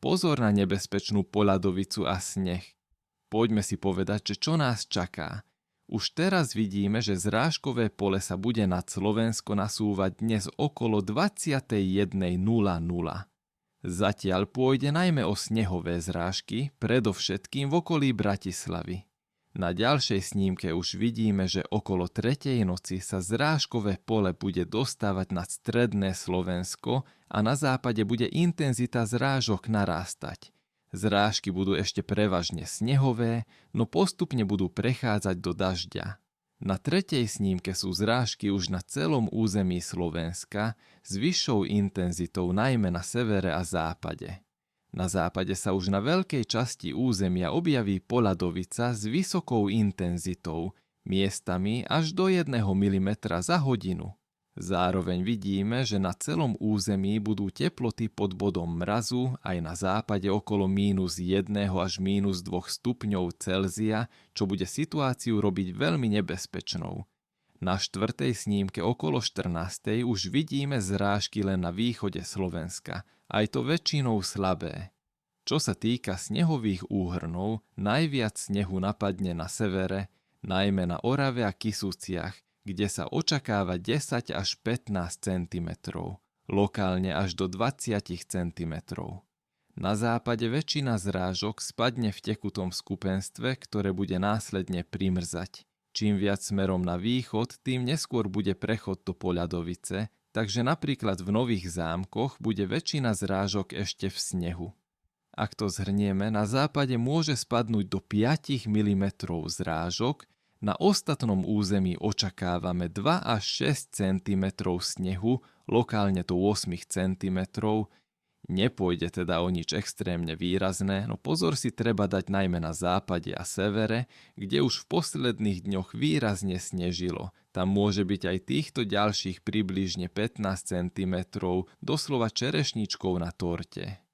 Pozor na nebezpečnú poľadovicu a sneh. Poďme si povedať, že čo nás čaká. Už teraz vidíme, že zrážkové pole sa bude nad Slovensko nasúvať dnes okolo 21:00. Zatiaľ pôjde najmä o snehové zrážky, predovšetkým v okolí Bratislavy. Na ďalšej snímke už vidíme, že okolo 3:00 noci sa zrážkové pole bude dostávať nad stredné Slovensko a na západe bude intenzita zrážok narástať. Zrážky budú ešte prevažne snehové, no postupne budú prechádzať do dažďa. Na 3. snímke sú zrážky už na celom území Slovenska s vyššou intenzitou najmä na severe a západe. Na západe sa už na veľkej časti územia objaví poľadovica s vysokou intenzitou, miestami až do 1 mm za hodinu. Zároveň vidíme, že na celom území budú teploty pod bodom mrazu aj na západe okolo -1 až -2 stupňov Celzia, čo bude situáciu robiť veľmi nebezpečnou. Na 4. snímke okolo 14. už vidíme zrážky len na východe Slovenska, aj to väčšinou slabé. Čo sa týka snehových úhrnov, najviac snehu napadne na severe, najmä na Orave a Kysuciach, kde sa očakáva 10 až 15 cm, lokálne až do 20 cm. Na západe väčšina zrážok spadne v tekutom skupenstve, ktoré bude následne primrzať. Čím viac smerom na východ, tým neskôr bude prechod do poľadovice, takže napríklad v Nových Zámkoch bude väčšina zrážok ešte v snehu. Ak to zhrnieme, na západe môže spadnúť do 5 mm zrážok, na ostatnom území očakávame 2 až 6 cm snehu, lokálne do 8 cm. Nepôjde teda o nič extrémne výrazné, no pozor si treba dať najmä na západe a severe, kde už v posledných dňoch výrazne snežilo. Tam môže byť aj týchto ďalších približne 15 cm, doslova čerešničkou na torte.